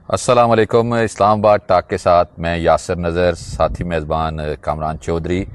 अस्सलाम वालेकुम। इस्लामाबाद टॉक के साथ मैं यासिर नज़र, साथी मेज़बान कामरान चौधरी।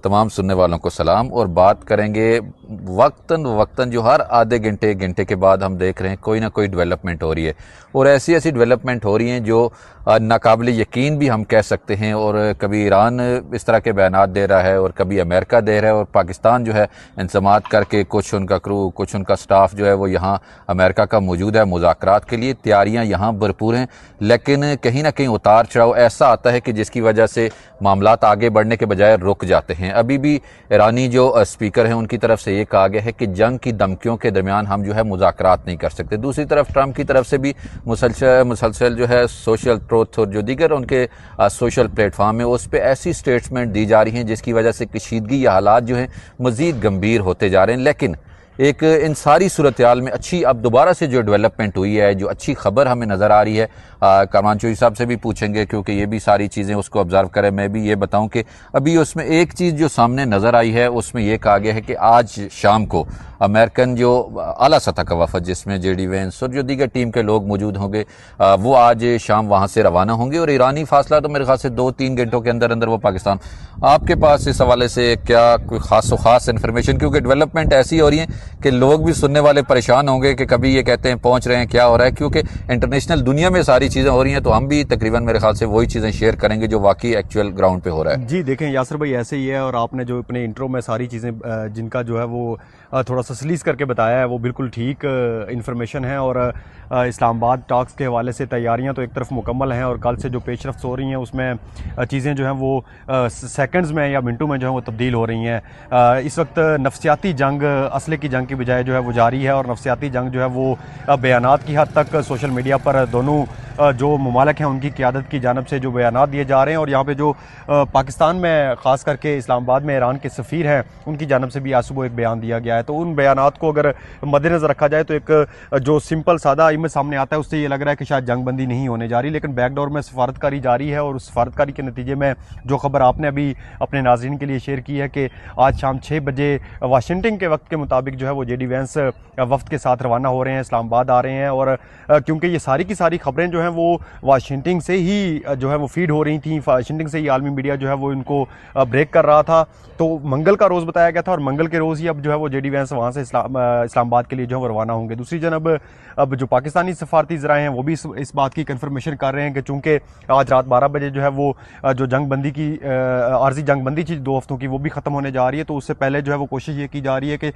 तमाम सुनने वालों को सलाम। और बात करेंगे वक्तन वक्तन जो हर आधे घंटे घंटे के बाद हम देख रहे हैं कोई ना कोई डेवलपमेंट हो रही है, और ऐसी ऐसी डेवलपमेंट हो रही हैं जो नाकाबिल यकीन भी हम कह सकते हैं। और कभी ईरान इस तरह के बयानात दे रहा है और कभी अमेरिका दे रहा है, और पाकिस्तान जो है इंतज़ामात करके कुछ उनका क्रू कुछ उनका स्टाफ जो है वो यहाँ अमेरिका का मौजूद है मुज़ाकरात के लिए। तैयारियाँ यहाँ भरपूर हैं, लेकिन कहीं ना कहीं उतार चढ़ाव ऐसा आता है कि जिसकी वजह से मामलात आगे बढ़ने के बजाय रुक जाते हैं। अभी भी ईरानी जो स्पीकर हैं उनकी तरफ से ये कहा गया है कि जंग की धमकियों के दरमियान हम जो है मुज़ाकरात नहीं कर सकते। दूसरी तरफ ट्रंप की तरफ से भी मुसलसल जो है सोशल ट्रूथ और जो दीगर उनके सोशल प्लेटफॉर्म है उस पर ऐसी स्टेटमेंट दी जा रही हैं जिसकी वजह से कशीदगी या हालात जो हैं मज़ीद गंभीर होते जा रहे हैं। लेकिन एक इन सारी सूरत हाल में अच्छी अब दोबारा से जो डेवलपमेंट हुई है, जो अच्छी खबर हमें नज़र आ रही है, कामरान चौधरी साहब से भी पूछेंगे क्योंकि ये भी सारी चीज़ें उसको ऑब्ज़र्व करें। मैं भी ये बताऊं कि अभी उसमें एक चीज़ जो सामने नज़र आई है उसमें यह कहा गया है कि आज शाम को अमेरिकन जो आला सतह का वफद जिसमें जेडी वेंस और जो दीगर टीम के लोग मौजूद होंगे वो आज शाम वहाँ से रवाना होंगे, और ईरानी फासला तो मेरे ख्याल से 2-3 घंटों के अंदर अंदर वो पाकिस्तान। आपके पास इस हवाले से क्या कोई खास इन्फॉर्मेशन, क्योंकि डेवलपमेंट ऐसी हो रही है कि लोग भी सुनने वाले परेशान होंगे कि कभी ये कहते हैं पहुंच रहे हैं, क्या हो रहा है, क्योंकि इंटरनेशनल दुनिया में सारी चीज़ें हो रही हैं। तो हम भी तकरीबन मेरे ख्याल से वही चीज़ें शेयर करेंगे जो वाकई एक्चुअल ग्राउंड पे हो रहा है। जी देखें यासर भाई, ऐसे ही है। और आपने जो अपने इंट्रो में सारी चीज़ें जिनका जो है वो थोड़ा सा सलीस करके बताया है वो बिल्कुल ठीक इन्फॉर्मेशन है। और इस्लामाबाद टॉक्स के हवाले से तैयारियां तो एक तरफ मुकम्मल हैं, और कल से जो पेशरफ्त हो रही हैं उसमें चीज़ें जो हैं वो सेकंड्स में या मिनटों में जो है वो तब्दील हो रही हैं। इस वक्त नफसियाती जंग असले की जंग की बजाय जो है वो जारी है, और नफसियाती जंग जो है वो बयानात की हद तक सोशल मीडिया पर दोनों जो ममालिक हैं उनकी क़यादत की जानब से जो बयानात दिए जा रहे हैं। और यहाँ पे जो पाकिस्तान में ख़ास करके इस्लामाबाद में ईरान के सफ़ीर हैं उनकी जानब से भी आज सुबह एक बयान दिया गया है। तो उन बयानात को अगर मद्देनज़र रखा जाए तो एक जो सिंपल सादा इमेज सामने आता है उससे ये लग रहा है कि शायद जंग बंदी नहीं होने जा रही, लेकिन बैकडोर में सफारतकारी जारी है। और उस सफारतकारी के नतीजे में जो खबर आपने अभी अपने नाज़रीन के लिए शेयर की है कि आज शाम 6 बजे वाशिंगटन के वक्त के मुताबिक जो है वो जेडी वेंस वफ्द के साथ रवाना हो रहे हैं, इस्लामाबाद आ रहे हैं। और क्योंकि ये सारी की सारी खबरें जो हैं वो वाशिंगटन से ही जो है वो फीड हो रही थी, वाशिंगटन से ही आलमी मीडिया जो है वो इनको ब्रेक कर रहा था। तो मंगल का रोज़ बताया गया था, और मंगल के रोज़ ही अब जो है वो जेडी वेंस वहाँ से इस्लामाबाद के लिए जो है वो रवाना होंगे। दूसरी जनब अब जो पाकिस्तानी सफारती ज़राए हैं वो भी इस बात की कन्फर्मेशन कर रहे हैं कि चूँकि आज रात 12 बजे जो है वो जो जंग बंदी की आर्जी जंग बंदी थी 2 हफ्तों की वो भी ख़त्म होने जा रही है। तो उससे पहले जो है वो कोशिश ये की जा रही है कि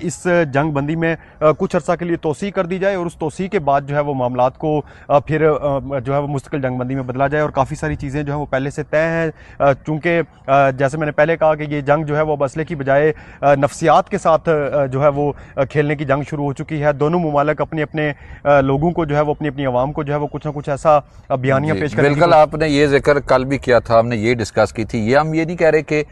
इस जंग बंदी में कुछ अर्सा के लिए तोसी कर दी जाए, और उस तोसी के बाद जो है वो मामलात को फिर जो है वो मुस्तकिल जंग बंदी में बदला जाए। और काफ़ी सारी चीज़ें जो है वो पहले से तय हैं, चूँकि जैसे मैंने पहले कहा कि ये जंग जो है वो असले की बजाय नफ्सियात के साथ जो है वो खेलने की जंग शुरू हो चुकी है। दोनों ममालिक अपने अपने लोगों को जो है वो अपनी अपनी आवाम को जो है वो कुछ ना कुछ ऐसा बयानियाँ पेश करें। बिल्कुल, आपने ये जिक्र कल भी किया था, हमने ये डिस्कस की थी। ये हम ये नहीं कह रहे कि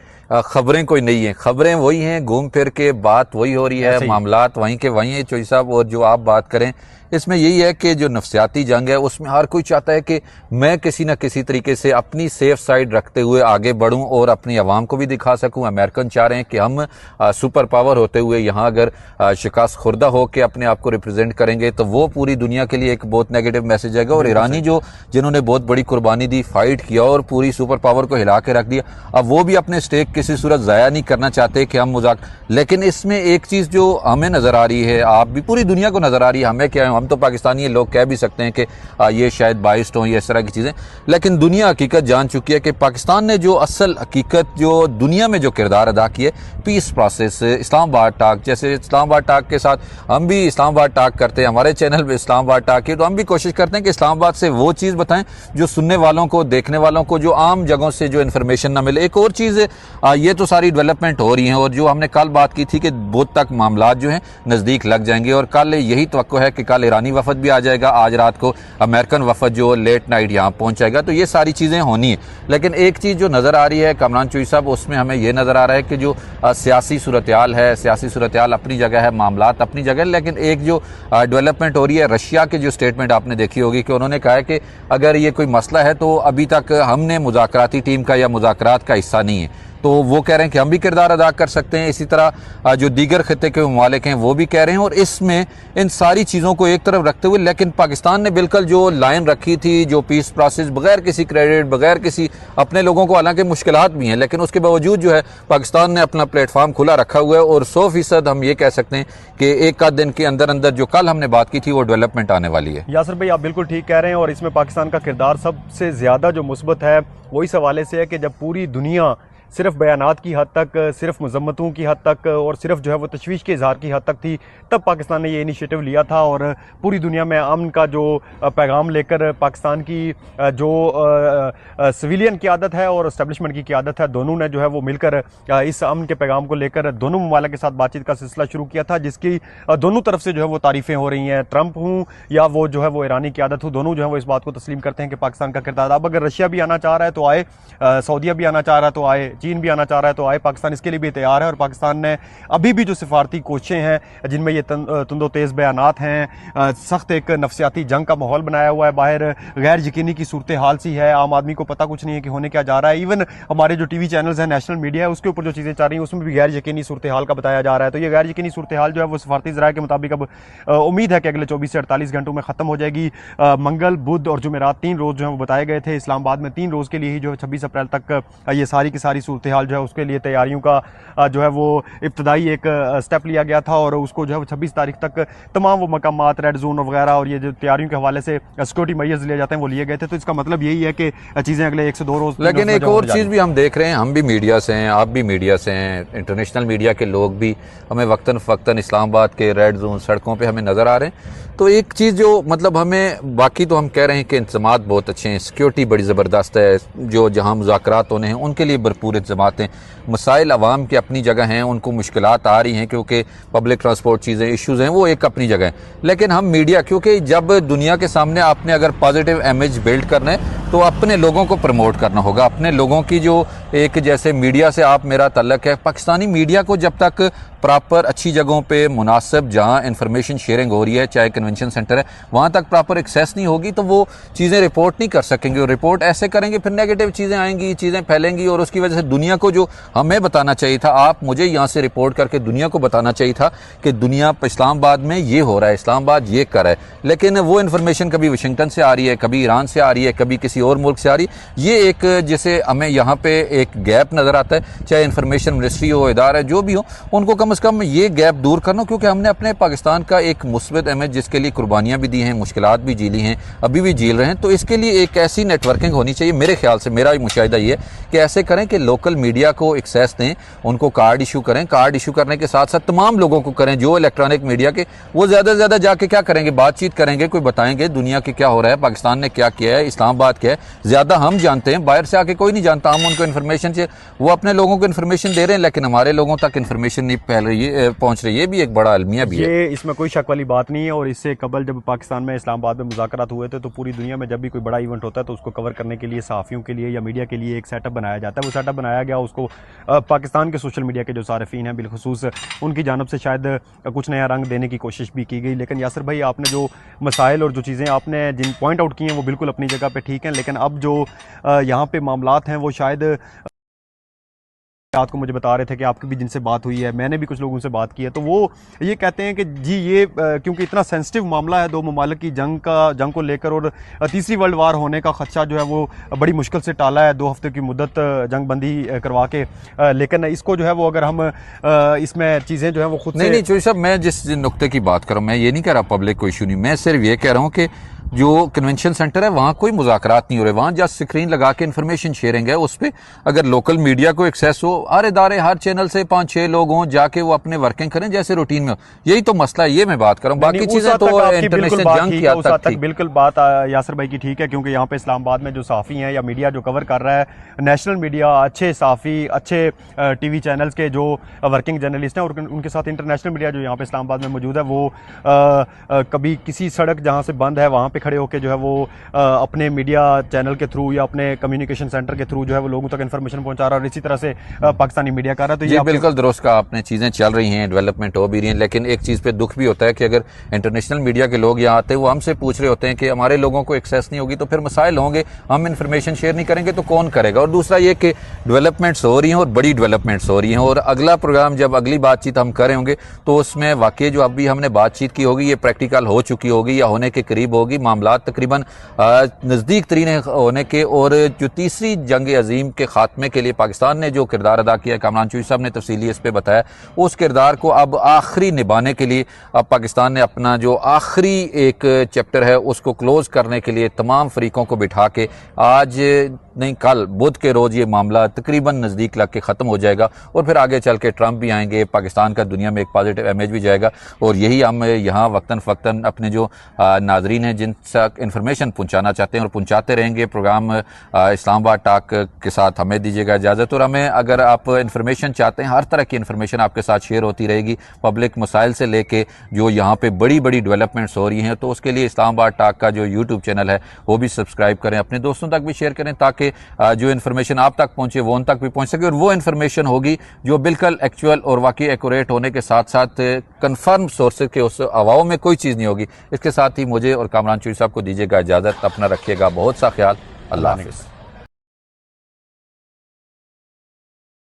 खबरें कोई नहीं है, खबरें वही हैं, घूम फिर के बात वही हो रही है, मामलात वहीं के वहीं है चौधरी साहब। और जो आप बात करें इसमें यही है कि जो नफसियाती जंग है उसमें हर कोई चाहता है कि मैं किसी न किसी तरीके से अपनी सेफ साइड रखते हुए आगे बढ़ूं और अपनी आवाम को भी दिखा सकूं। अमेरिकन चाह रहे हैं कि हम सुपर पावर होते हुए यहाँ अगर शिकस्त खुर्दा हो के अपने आप को रिप्रेजेंट करेंगे तो वो पूरी दुनिया के लिए एक बहुत नेगेटिव मैसेज आएगा। और ईरानी जो जिन्होंने बहुत बड़ी कुर्बानी दी, फाइट किया और पूरी सुपर पावर को हिला के रख दिया, अब वो भी अपने स्टेक किसी सूरत ज़ाया नहीं करना चाहते कि हम मजाक। लेकिन इसमें एक चीज़ जो हमें नज़र आ रही है, आप भी पूरी दुनिया को नज़र आ रही है, हमें क्या, हम तो पाकिस्तानी लोग कह भी सकते हैं कि ये शायद बाइस्ड हों या इस तरह की चीज़ें, लेकिन दुनिया हकीकत जान चुकी है कि पाकिस्तान ने जो असल हकीकत जो दुनिया में जो किरदार अदा किए, पीस प्रोसेस, इस्लामाबाद टॉक, जैसे इस्लामाबाद टॉक के साथ हम भी इस्लामाबाद टॉक करते हैं, हमारे चैनल पे इस्लामाबाद टॉक है, तो हम भी कोशिश करते हैं कि इस्लामाबाद से वो चीज़ बताएं जो सुनने वालों को, देखने वालों को, जो आम जगहों से जो इन्फॉर्मेशन ना मिले। एक और चीज़, ये तो सारी डेवलपमेंट हो रही हैं, और जो हमने कल बात की थी कि बहुत तक मामला जो हैं नज़दीक लग जाएंगे, और कल यही तवक्को है कि कल ईरानी वफद भी आ जाएगा, आज रात को अमेरिकन वफद जो लेट नाइट यहाँ पहुँच जाएगा। तो ये सारी चीज़ें होनी है। लेकिन एक चीज़ जो नज़र आ रही है कामरान चौधरी साहब, उसमें हमें ये नज़र आ रहा है कि जो सियासी सूरत हाल है, सियासी सूरत हाल अपनी जगह है, मामलात अपनी जगह, लेकिन एक जो डेवलपमेंट हो रही है, रशिया की जो स्टेटमेंट आपने देखी होगी कि उन्होंने कहा है कि अगर ये कोई मसला है तो अभी तक हमने मुज़ाकराती टीम का या मुज़ाकरात का हिस्सा नहीं है। तो वो कह रहे हैं कि हम भी किरदार अदा कर सकते हैं। इसी तरह जो दीगर खिते के ममालिक हैं वो भी कह रहे हैं। और इसमें इन सारी चीज़ों को एक तरफ रखते हुए लेकिन पाकिस्तान ने बिल्कुल जो लाइन रखी थी, जो पीस प्रोसेस, बगैर किसी क्रेडिट, बगैर किसी अपने लोगों को, हालांकि मुश्किलात भी हैं लेकिन उसके बावजूद जो है पाकिस्तान ने अपना प्लेटफॉर्म खुला रखा हुआ है। और 100% हम ये कह सकते हैं कि एक आध दिन के अंदर अंदर जो कल हमने बात की थी वो डेवलपमेंट आने वाली है। यासर भाई आप बिल्कुल ठीक कह रहे हैं। और इसमें पाकिस्तान का किरदार सबसे ज़्यादा जो मुस्बत है वो इस हवाले से है कि जब पूरी दुनिया सिर्फ बयानात की हद तक, सिर्फ मजम्मतों की हद तक और सिर्फ जो है वो तशवीश के इजहार की हद तक थी, तब पाकिस्तान ने ये इनिशिएटिव लिया था। और पूरी दुनिया में अमन का जो पैगाम लेकर पाकिस्तान की जो सिविलियन क़यादत है और इस्टेब्लिशमेंट की क़यादत है, दोनों ने जो है वो मिलकर इस अमन के पैगाम को लेकर दोनों ममालिक के साथ बातचीत का सिलसिला शुरू किया था, जिसकी दोनों तरफ से जो है वो तारीफ़ें हो रही हैं। ट्रंप हूँ या वो जो है वो ईरानी क़यादत हूँ, दोनों जो है वो इस बात को तस्लीम करते हैं कि पाकिस्तान का किरदार, अब अगर रशिया भी आना चाह रहा है तो आए, सऊदीया भी आना चाह रहा है तो आए, चीन भी आना चाह रहा है तो आए, पाकिस्तान इसके लिए भी तैयार है। और पाकिस्तान ने अभी भी जो सिफारती कोशिशें हैं जिनमें ये तुंदो तेज़ बयानात हैं, सख्त एक नफसियाती जंग का माहौल बनाया हुआ है, बाहर गैर यकीनी की सूरत हाल सी है, आम आदमी को पता कुछ नहीं है कि होने क्या जा रहा है। इवन हमारे जो टीवी चैनल्स हैं, नेशनल मीडिया है, उसके ऊपर जो चीज़ें चल रही हैं उसमें भी गैर यकीनी सूरत हाल का बताया जा रहा है। तो ये गैर यकीनी सूरत हाल जो है वो सिफारती ज़राए के मुताबिक अब उम्मीद है कि अगले 24 से 48 घंटों में ख़त्म हो जाएगी। मंगल, बुध और जुमेरात 3 रोज़ जो है वो बताए गए थे। इस्लामाबाद में 3 रोज़ के लिए ही जो है 26 अप्रैल तक ये सारी की सारी सूरत हाल जो है उसके लिए तैयारियों का जो है वो इब्तदाई एक स्टेप लिया गया था। और उसको जो है 26 तारीख तक तमाम वो मकामात, रेड जोन वगैरह और ये जो तैयारियों के हवाले से सिक्योरिटी मेजर्स लिए जाते हैं वो लिए गए थे। तो इसका मतलब यही है कि चीज़ें अगले 1 से 2 रोज़। लेकिन एक और चीज़ भी हम देख रहे हैं, हम भी मीडिया से हैं, आप भी मीडिया से हैं, इंटरनेशनल मीडिया के लोग भी हमें वक्तन फ़क्तन इस्लामाबाद के रेड जोन सड़कों पे हमें नज़र आ रहे हैं। तो एक चीज़ जो मतलब हमें, बाकी तो हम कह रहे हैं कि इंतज़ामात बहुत अच्छे हैं, सिक्योरिटी बड़ी ज़बरदस्त है, जो जहाँ मुज़ाकरात होने हैं उनके लिए भरपूर इंतज़ामात हैं, मसाइल अवाम की अपनी जगह हैं, उनको मुश्किलात आ रही हैं क्योंकि पब्लिक ट्रांसपोर्ट चीज़ें इश्यूज़ हैं, वो एक अपनी जगह है। लेकिन हम मीडिया, क्योंकि जब दुनिया के सामने आपने अगर पॉजिटिव इमेज बिल्ड करना है तो अपने लोगों को प्रमोट करना होगा, अपने लोगों की जो एक, जैसे मीडिया से आप मेरा तल्लक है, पाकिस्तानी मीडिया को जब तक प्रॉपर अच्छी जगहों पे मुनासिब जहाँ इन्फॉर्मेशन शेयरिंग हो रही है, चाहे कन्वेंशन सेंटर है, वहाँ तक प्रॉपर एक्सेस नहीं होगी तो वो चीज़ें रिपोर्ट नहीं कर सकेंगे। और रिपोर्ट ऐसे करेंगे फिर नेगेटिव चीज़ें आएंगी, चीज़ें फैलेंगी और उसकी वजह से दुनिया को जो हमें बताना चाहिए था, आप मुझे यहाँ से रिपोर्ट करके दुनिया को बताना चाहिए था कि दुनिया इस्लामाबाद में ये हो रहा है, इस्लामाबाद ये कर रहा है, लेकिन वो इन्फॉर्मेशन कभी वाशिंगटन से आ रही है, कभी ईरान से आ रही है, कभी किसी और मुल्क से आ रही है। ये एक जैसे हमें यहाँ पे एक गैप नज़र आता है, चाहे इन्फॉर्मेशन मिनिस्ट्री हो, इदारा जो भी हो, उनको कम से कम ये गैप दूर करना, क्योंकि हमने अपने पाकिस्तान का एक मुस्बत इमेज जिसके लिए कुर्बानियाँ भी दी हैं, मुश्किलात भी झेली हैं, अभी भी झेल रहे हैं, तो इसके लिए एक ऐसी नेटवर्किंग होनी चाहिए। मेरे ख्याल से मेरा मुशाहिदा ये है कि ऐसे करें कि लोकल मीडिया को एक्सेस दें, उनको कार्ड इशू करें, कार्ड इशू करने के साथ साथ तमाम लोगों को करें जो इलेक्ट्रॉनिक मीडिया के, वो ज़्यादा से ज़्यादा जाके क्या करेंगे, बातचीत करेंगे, कोई बताएंगे दुनिया के क्या हो रहा है, पाकिस्तान ने क्या किया है, इस्लामाबाद क्या है, ज़्यादा हम जानते हैं, बाहर से आके कोई नहीं जानता। हम उनको इन्फॉर्मेशन से, वो अपने लोगों को इन्फॉर्मेशन दे रहे हैं लेकिन हमारे लोगों तक इन्फॉर्मेशन नहीं फैल रही है, पहुँच रही है। ये भी एक बड़ा अलमिया भी है, ये इसमें कोई शक वाली बात नहीं है। और इससे कबल जब पाकिस्तान में, इस्लामाबाद में मुज़ाकरात हुए थे तो पूरी दुनिया में जब भी कोई बड़ा इवेंट होता है तो उसको कवर करने के लिए सहाफ़ियों के लिए या मीडिया के लिए एक सेटअप बनाया जाता है। वो सेटअप बनाया गया, उसको पाकिस्तान के सोशल मीडिया के जो सारिफीन हैं बिलखुसूस उनकी जानब से शायद कुछ नया रंग देने की कोशिश भी की गई। लेकिन यासर भाई, आपने जो मसाइल और जो चीज़ें आपने जिन पॉइंट आउट की हैं वो बिल्कुल अपनी जगह पर ठीक हैं, लेकिन अब जो यहाँ पर मामलात हैं वो शायद रात को मुझे बता रहे थे कि आपकी भी जिनसे बात हुई है, मैंने भी कुछ लोगों से बात की है, तो वो ये कहते हैं कि जी ये क्योंकि इतना सेंसिटिव मामला है, 2 ममालिक की जंग को लेकर और तीसरी वर्ल्ड वार होने का खदशा जो है वो बड़ी मुश्किल से टाला है 2 हफ्ते की मुद्दत जंग बंदी करवा के। लेकिन इसको जो है वो अगर हम इसमें चीज़ें जो है वो खुद नहीं चौधरी साहब, मैं जिस नुक्ते की बात कर रहा हूँ, मैं ये नहीं कह रहा पब्लिक को इशू नहीं, मैं सिर्फ ये कह रहा हूँ कि जो कन्वेंशन सेंटर है वहाँ कोई मुज़ाकरात नहीं हो रहे, वहाँ जस्ट स्क्रीन लगा के इन्फॉर्मेशन शेयरिंग है, उस पर अगर लोकल मीडिया को एक्सेस हो, हर इदारे हर चैनल से 5-6 लोग हों, जाके वो अपने वर्किंग करें जैसे रूटीन में हो, यही तो मसला है, ये मैं बात कर रहा हूँ। बाकी चीज़ें तो इंटरनेशनल जंग की हद तक थी। बिल्कुल बात यासर भाई की ठीक है, क्योंकि यहाँ पे इस्लामाबाद में जो सहाफ़ी हैं या मीडिया जो कवर कर रहा है, नेशनल मीडिया, अच्छे सहाफ़ी, अच्छे टीवी चैनल्स के जो वर्किंग जर्नलिस्ट हैं और उनके साथ इंटरनेशनल मीडिया जो यहाँ पे इस्लामाबाद में मौजूद है, वो कभी किसी सड़क जहाँ से बंद है वहाँ पे खड़े होकर जो है वो अपने मीडिया चैनल के थ्रू या अपने कम्युनिकेशन सेंटर के थ्रू जो है वो लोगों तक इन्फॉर्मेशन पहुंचा रहा है, और इसी तरह से पाकिस्तानी मीडिया कर रहा है। तो ये बिल्कुल दुरुस्त कहा आपने, चीज़ें चल रही हैं, डेवलपमेंट हो भी रही हैं, लेकिन एक चीज़ पे दुख भी होता है कि अगर इंटरनेशनल मीडिया के लोग यहाँ आते हैं, वो हमसे पूछ रहे होते हैं कि हमारे लोगों को एक्सेस नहीं होगी तो फिर मसाइल होंगे, हम इन्फॉर्मेशन शेयर नहीं करेंगे तो कौन करेगा। और दूसरा ये कि डेवलपमेंट्स हो रही हैं और बड़ी डेवलपमेंट्स हो रही हैं, और अगला प्रोग्राम जब अगली बातचीत हम कर रहे होंगे तो उसमें वाकई जो अभी हमने बातचीत की होगी ये प्रैक्टिकल हो चुकी होगी या होने के करीब होगी, मामला तकरीबन नज़दीक तरीन होने के। और जो तीसरी जंग अजीम के खात्मे के लिए पाकिस्तान ने जो किरदार अदा किया, कामरान चौधरी साहब ने तफसीली इस पर बताया, उस किरदार को अब आखिरी निभाने के लिए अब पाकिस्तान ने अपना जो आखिरी एक चैप्टर है उसको क्लोज करने के लिए तमाम फरीकों को बिठा के आज नहीं कल बुध के रोज़ ये मामला तकरीबन नज़दीक लग के ख़त्म हो जाएगा, और फिर आगे चल के ट्रंप भी आएंगे, पाकिस्तान का दुनिया में एक पॉजिटिव इमेज भी जाएगा। और यही हम यहाँ वक्तन फ़क्तन अपने जो नाजरीन हैं जिन तक इन्फॉर्मेशन पहुँचाना चाहते हैं और पहुँचाते रहेंगे। प्रोग्राम इस्लामाबाद टॉक के साथ हमें दीजिएगा इजाज़त, और हमें अगर आप इन्फॉर्मेशन चाहते हैं, हर तरह की इन्फॉर्मेशन आपके साथ शेयर होती रहेगी, पब्लिक मसाइल से लेके जो यहाँ पे बड़ी बड़ी डेवलपमेंट्स हो रही हैं, तो उसके लिए इस्लामाबाद टॉक का जो यूट्यूब चैनल है वो भी सब्सक्राइब करें, अपने दोस्तों तक भी शेयर करें, ताकि जो इन्फॉर्मेशन आप तक पहुंचे वो उन तक भी पहुंच सके, और वो इन्फॉर्मेशन होगी जो बिल्कुल एक्चुअल और वाकई एक्यूरेट होने के साथ साथ कंफर्म सोर्सेज के उस हवाओं में कोई चीज़ नहीं होगी। इसके साथ ही मुझे और कामरान चौधरी साहब को दीजिएगा इजाज़त, अपना रखिएगा बहुत सा ख्याल, अल्लाह हाफिज़।